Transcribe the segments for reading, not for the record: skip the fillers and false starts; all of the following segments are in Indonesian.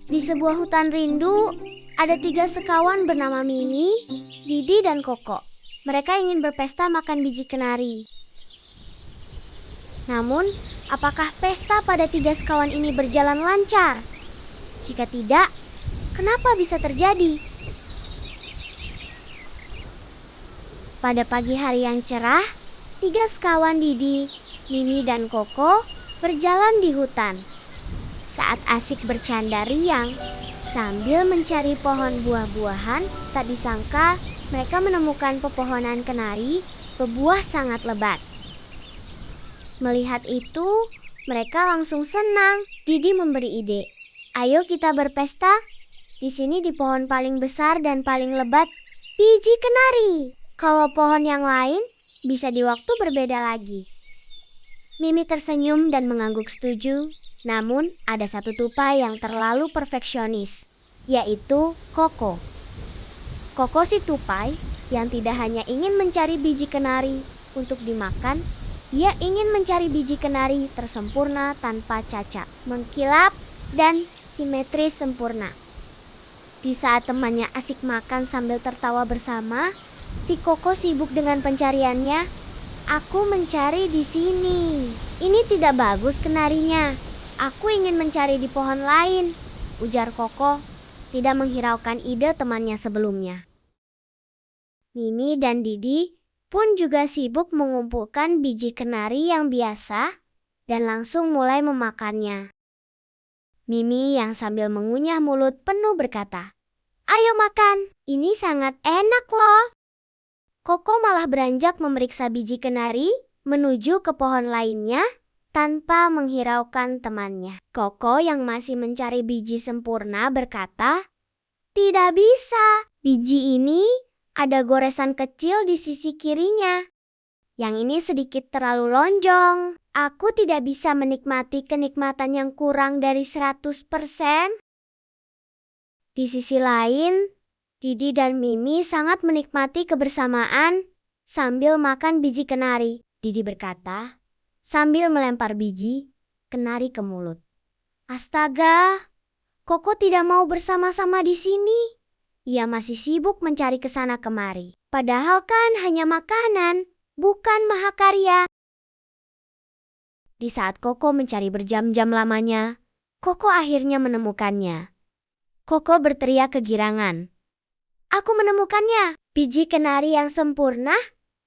Di sebuah hutan rindu, ada 3 sekawan bernama Mimi, Didi, dan Koko. Mereka ingin berpesta makan biji kenari. Namun, apakah pesta pada 3 sekawan ini berjalan lancar? Jika tidak, kenapa bisa terjadi? Pada pagi hari yang cerah, 3 sekawan Didi, Mimi, dan Koko berjalan di hutan. Saat asik bercanda riang sambil mencari pohon buah-buahan, tak disangka mereka menemukan pepohonan kenari berbuah sangat lebat. Melihat itu, mereka langsung senang. Didi memberi ide, "Ayo kita berpesta. Di sini di pohon paling besar dan paling lebat biji kenari. Kalau pohon yang lain bisa di waktu berbeda lagi." Mimi tersenyum dan mengangguk setuju. Namun ada satu tupai yang terlalu perfeksionis, yaitu Koko. Koko si tupai yang tidak hanya ingin mencari biji kenari untuk dimakan, dia ingin mencari biji kenari tersempurna tanpa cacat, mengkilap, dan simetris sempurna. Di saat temannya asik makan sambil tertawa bersama, si Koko sibuk dengan pencariannya. "Aku mencari di sini. Ini tidak bagus kenarinya. Aku ingin mencari di pohon lain," ujar Koko, tidak menghiraukan ide temannya sebelumnya. Mimi dan Didi pun juga sibuk mengumpulkan biji kenari yang biasa dan langsung mulai memakannya. Mimi yang sambil mengunyah mulut penuh berkata, "Ayo makan, ini sangat enak loh." Koko malah beranjak memeriksa biji kenari menuju ke pohon lainnya tanpa menghiraukan temannya. Koko yang masih mencari biji sempurna berkata, "Tidak bisa, biji ini ada goresan kecil di sisi kirinya. Yang ini sedikit terlalu lonjong. Aku tidak bisa menikmati kenikmatan yang kurang dari 100%. Di sisi lain, Didi dan Mimi sangat menikmati kebersamaan sambil makan biji kenari. Didi berkata, sambil melempar biji kenari ke mulut, "Astaga, Koko tidak mau bersama-sama di sini. Ia masih sibuk mencari kesana kemari. Padahal kan hanya makanan, bukan mahakarya." Di saat Koko mencari berjam-jam lamanya, Koko akhirnya menemukannya. Koko berteriak kegirangan, "Aku menemukannya, biji kenari yang sempurna.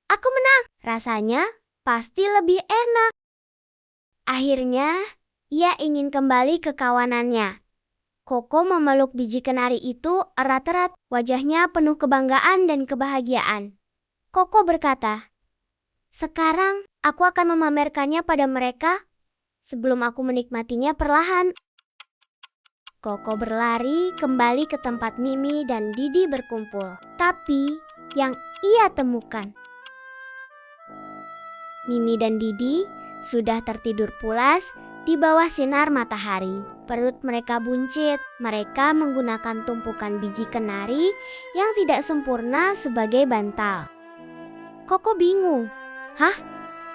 Aku menang. Rasanya pasti lebih enak." Akhirnya, ia ingin kembali ke kawanannya. Koko memeluk biji kenari itu erat-erat, wajahnya penuh kebanggaan dan kebahagiaan. Koko berkata, "Sekarang aku akan memamerkannya pada mereka sebelum aku menikmatinya perlahan." Koko berlari kembali ke tempat Mimi dan Didi berkumpul. Tapi yang ia temukan, Mimi dan Didi sudah tertidur pulas di bawah sinar matahari. Perut mereka buncit. Mereka menggunakan tumpukan biji kenari yang tidak sempurna sebagai bantal. Koko bingung. "Hah?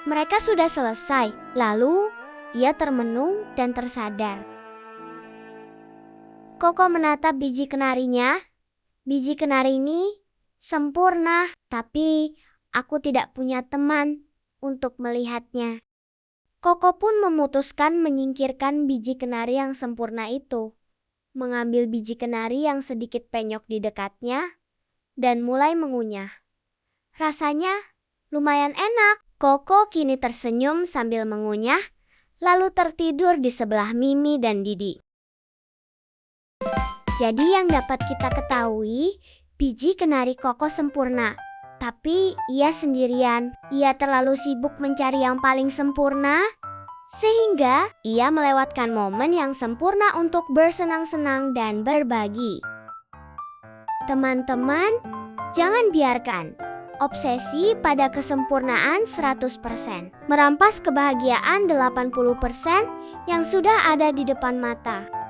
Mereka sudah selesai?" Lalu ia termenung dan tersadar. Koko menatap biji kenarinya. "Biji kenari ini sempurna, tapi aku tidak punya teman untuk melihatnya." Koko pun memutuskan menyingkirkan biji kenari yang sempurna itu, mengambil biji kenari yang sedikit penyok di dekatnya, dan mulai mengunyah. Rasanya lumayan enak. Koko kini tersenyum sambil mengunyah, lalu tertidur di sebelah Mimi dan Didi. Jadi yang dapat kita ketahui, biji kenari Koko sempurna. Tapi ia sendirian. Ia terlalu sibuk mencari yang paling sempurna, sehingga ia melewatkan momen yang sempurna untuk bersenang-senang dan berbagi. Teman-teman, jangan biarkan obsesi pada kesempurnaan 100% merampas kebahagiaan 80% yang sudah ada di depan mata.